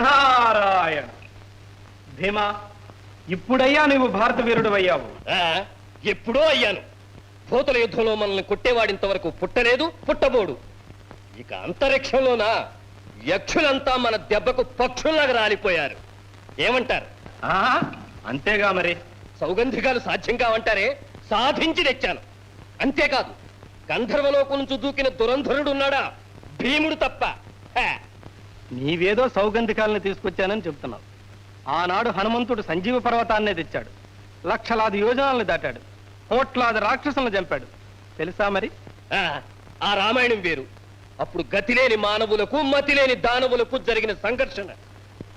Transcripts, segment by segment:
నారాయణ భీమా, ఇప్పుడయ్యా నువ్వు భారత వీరుడు అయ్యావు. ఎప్పుడో అయ్యాను. భూతల యుద్ధంలో మనల్ని కొట్టేవాడింతవరకు పుట్టలేదు, పుట్టబోడు. ఇక అంతరిక్షంలోనా యక్షులంతా మన దెబ్బకు పక్షుల్లాగా రాలిపోయారు. ఏమంటారు? అంతేగా మరి. సౌగంధికాలు సాధ్యం కావంటారే, సాధించి తెచ్చాను. అంతేకాదు, గంధర్వలోకం నుంచి దూకిన దురంధరుడున్నాడా? భీముడు తప్ప. నీవేదో సౌగంధికాలను తీసుకొచ్చానని చెప్తున్నావు. ఆనాడు హనుమంతుడు సంజీవ పర్వతాన్నే తెచ్చాడు. లక్షలాది యోజనాలను దాటాడు. కోట్లాది రాక్షసులను చంపాడు. తెలుసా మరి? ఆ రామాయణం వేరు. అప్పుడు గతిలేని మానవులకు, మతిలేని దానవులకు జరిగిన సంఘర్షణ.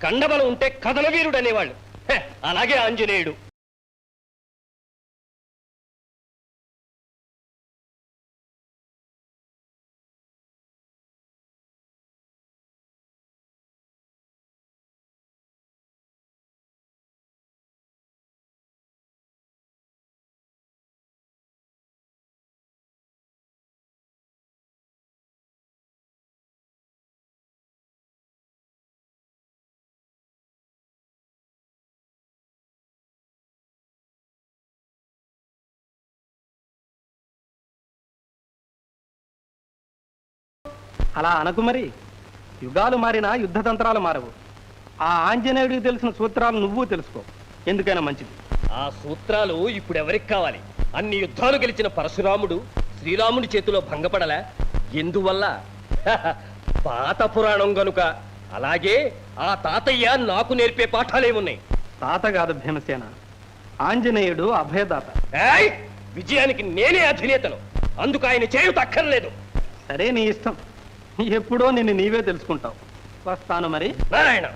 కండబలం ఉంటే కథల వీరుడు అనేవాళ్ళు. అలాగే ఆంజనేయుడు. అలా అనకు మరి. యుగాలు మారినా యుద్ధ తంత్రాలు మారవు. ఆ ఆంజనేయుడికి తెలిసిన సూత్రాలు నువ్వు తెలుసుకో. ఎందుకైనా మంచిది. ఆ సూత్రాలు ఇప్పుడు ఎవరికి కావాలి? అన్ని యుద్ధాలు గెలిచిన పరశురాముడు శ్రీరాముడి చేతిలో భంగపడలే. ఎందువల్ల? పాత పురాణం గనుక. అలాగే ఆ తాతయ్య నాకు నేర్పే పాఠాలేమున్నాయి. తాత కాదు భీమసేన, ఆంజనేయుడు అభయదాత. విజయానికి నేనే అధినేతను. అందుకు ఆయన చేయుట అక్కర్లేదు. సరే, నీ ఇష్టం. ఎప్పుడో నిన్ను నీవే తెలుసుకుంటావు. వస్తాను మరి. నారాయణ.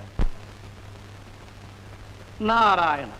నారాయణ.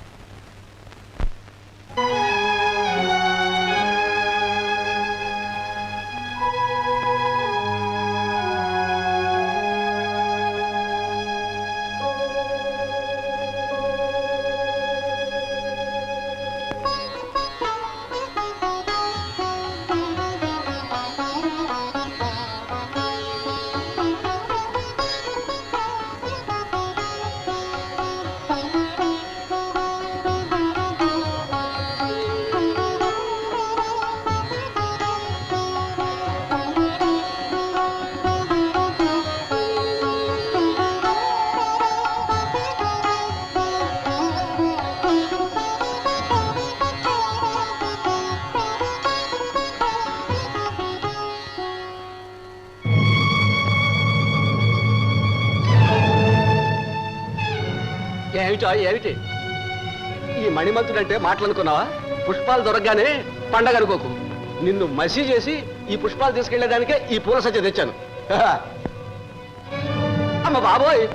ఏమిటి ఈ మణిమంతుడంటే మాటలనుకున్నావా? పుష్పాలు దొరకగానే పండగ అనుకోకు. నిన్ను మసి చేసి ఈ పుష్పాలు తీసుకెళ్లేదానికే ఈ పూల సజ్జ తెచ్చాను. అమ్మ బాబోయ్!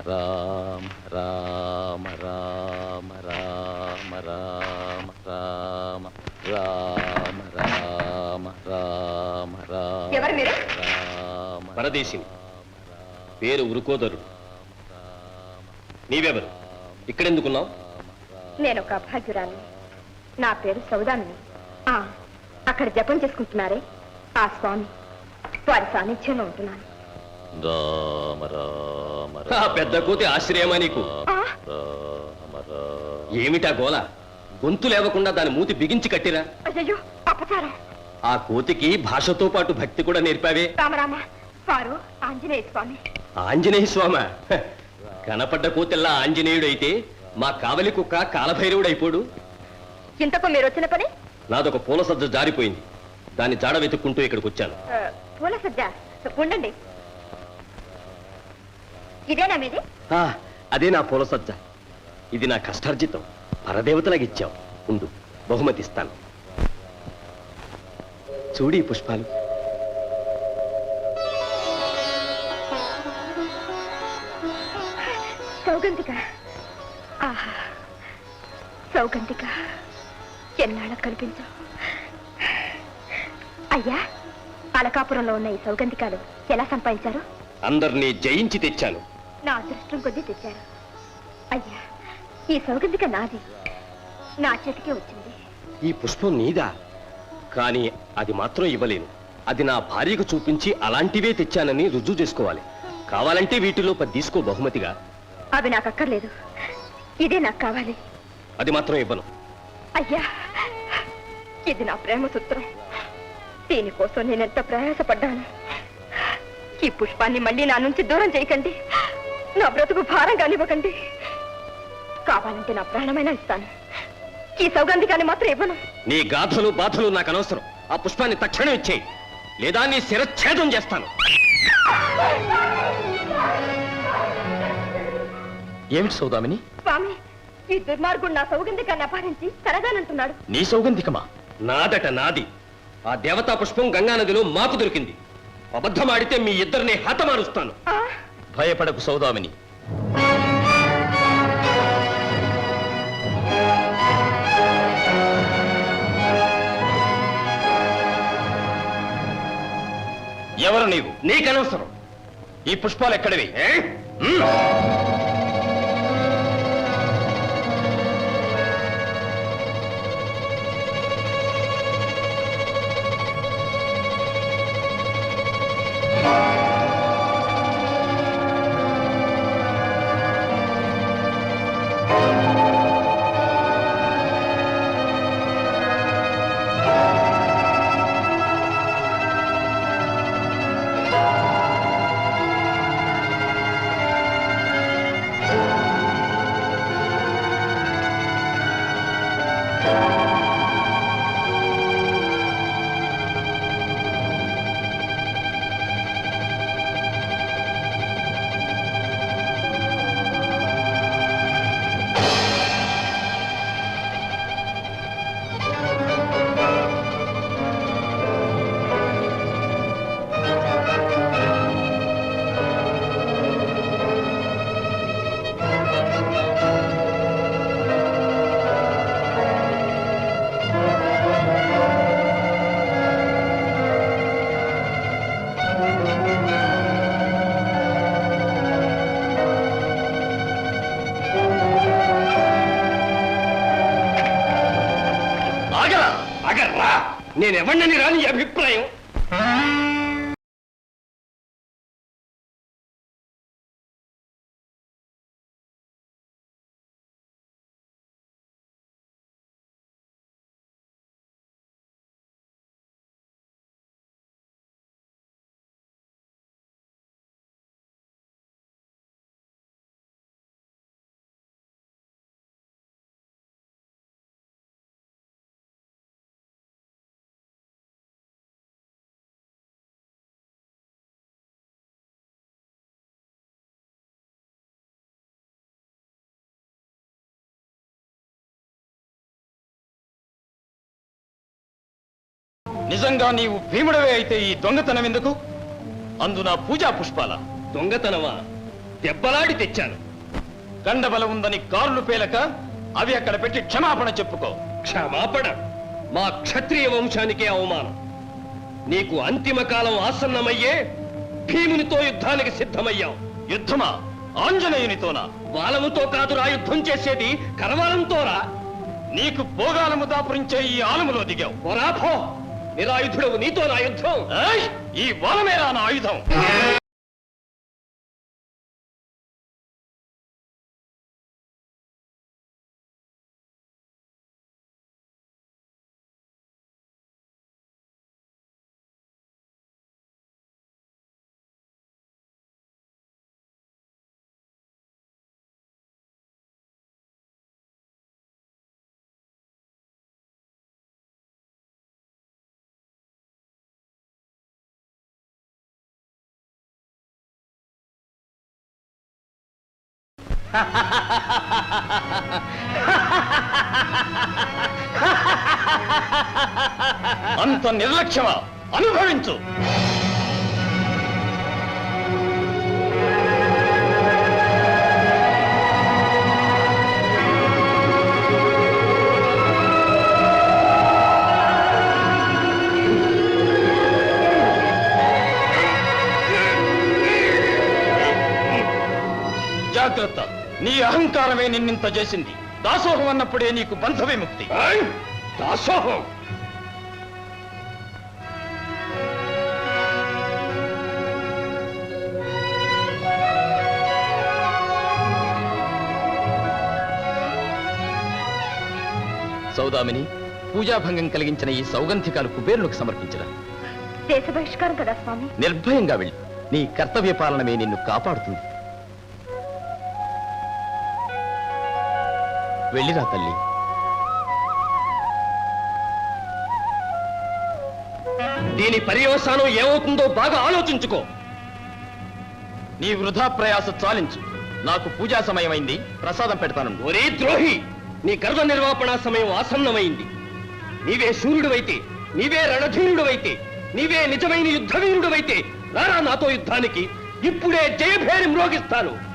రామ రామ రామ రామ రామ రామ రామ రామ రామ రామ ఎవరు మీరు? రామ పరదేశిని పేరు ఉరుకోదరుడు. నీవెవరు? ఇక్కడెందుకున్నావు? నేను ఒక అభాగ్యురాలు. నా పేరు సౌదామిని. అక్కడ జపం చేసుకుంటున్నారే ఆ స్వామి, వారి సాన్నిధ్యంలో ఉంటున్నాను. రామ రామ పెద్ద కోతి ఆశ్రయమా నీకు? ఏమిటా గోల? గొంతు లేవకుండా దాని మూతి బిగించి కట్టిరా. అయ్యో అపచారం. ఆ కోతికి భాషతో పాటు భక్తి కూడా నేర్పావే. రామరామ, వారు ఆంజనేయ స్వామి. ఆంజనేయ స్వామి? కనపడ్డ కోతిల్లా ఆంజనేయుడైతే మా కావలి కుక్క కాలభైరవుడు అయిపోడు. ఇంతకు మీరు వచ్చిన పని? నాదొక పూల సజ్జ జారిపోయింది. దాన్ని జాడ వెతుక్కుంటూ ఇక్కడికి వచ్చాను. పూల సజ్జ ఉండండి. ఇదేనా మీది? అదే నా పూల సజ్జ. ఇది నా కష్టార్జితం. పరదేవతలకు ఇచ్చావు. ఉండు, బహుమతి ఇస్తాను. చూడి పుష్పాలు. సౌగంధిక. ఆహా, సౌగంధిక ఎన్నాళ్ళ కనిపించావు. అయ్యా, అలకాపురంలో ఉన్న ఈ సౌగంధికాలు ఎలా సంపాదించారు? అందరినీ జయించి తెచ్చాను. నా అదృష్టం కొద్దీ తెచ్చారు. అయ్యా, ఈ సౌగంధిక నాది, నా చేతికే వచ్చింది. ఈ పుష్పం నీదా? కానీ అది మాత్రం ఇవ్వలేను. అది నా భార్యకు చూపించి అలాంటివే తెచ్చానని రుజువు చేసుకోవాలి. కావాలంటే వీటిలో 10 తీసుకో బహుమతిగా. అవి నాకు అక్కర్లేదు, ఇదే నాకు కావాలి. అది మాత్రం ఇవ్వను. అయ్యా, ఇది నా ప్రేమ సూత్రం. దీనికోసం నేనెంత ప్రయాసపడ్డాను. ఈ పుష్పాన్ని మళ్ళీ నా నుంచి దూరం చేయకండి. నా బ్రతుకు భారం కానివ్వకండి. కావాలంటే నా ప్రాణమైనా ఇస్తాను. ఈ సౌగంధికాన్ని మాత్రం ఇవ్వను. నీ గాథలు బాధలు నాకు అనవసరం. ఆ పుష్పాన్ని తక్షణం ఇచ్చేయి, లేదా నీ శిరచ్ఛేదం చేస్తాను. ఏమిటి సౌదామిని? స్వామి, ఈ దుర్మార్గుడు నా సౌగంధికాన్ని అపహరించి సరదానంటున్నాడు. నీ సౌగంధికమా? నాదట, నాది. ఆ దేవతా పుష్పం గంగానదిలో మాకు దొరికింది. అబద్ధమాడితే మీ ఇద్దరిని హతమారుస్తాను. భయపడకు సౌదామిని. ఎవరు నీవు? నీకనవసరం. ఈ పుష్పాలు ఎక్కడివి? నేనెవన్నని రాని అభిప్రాయం? నిజంగా నీవు భీముడవే అయితే ఈ దొంగతనం ఎందుకు? అందున పూజా పుష్పాల దొంగతనమా? దెబ్బలాడి తెచ్చాను. గండబలం ఉందని కారులు పేలక అవి అక్కడ పెట్టి క్షమాపణ చెప్పుకో. క్షమాపణ మా క్షత్రియ వంశానికే అవమానం. నీకు అంతిమ కాలం ఆసన్నమయ్యే భీమునితో యుద్ధానికి సిద్ధమయ్యావు. యుద్ధమా? ఆంజనేయునితోనా? బాలముతో కాదురా యుద్ధం చేసేది, కరవాలంతోరా. నీకు భోగాలము దాపురించే ఈ ఆలములో దిగావు. పోరాపో, నిరాయుధుడవు, నీతో నా యుద్ధం. ఏయ్! ఈ వానమేరా నా ఆయుధం. అంత నిర్లక్ష్యమా? అనుభవించు. జాగ్రత్త, నీ అహంకారమే నిన్నింత చేసింది. దాసోహం అన్నప్పుడే నీకు బంధ విముక్తి. ఏయ్! దాసోహం! సౌదామిని, పూజాభంగం కలిగించిన ఈ సౌగంధికాలు కుబేరులకు సమర్పించరా. దేశ బహిష్కారం కదా స్వామి. నిర్భయంగా వెళ్ళి నీ కర్తవ్య పాలనమే నిన్ను కాపాడుతుంది. వెళ్ళిరా తల్లి. దీని పర్యవసానం ఏమవుతుందో బాగా ఆలోచించుకో. నీ వృధా ప్రయాస చాలించు. నాకు పూజా సమయమైంది, ప్రసాదం పెడతాను. ఒరే ద్రోహి, నీ గర్వ నిర్వాపణ సమయం ఆసన్నమైంది. నీవే శూరుడువైతే, నీవే రణధీరుడువైతే, నీవే నిజమైన యుద్ధవీరుడువైతే రారా నాతో యుద్ధానికి. ఇప్పుడే జయభేరి మ్రోగిస్తాను.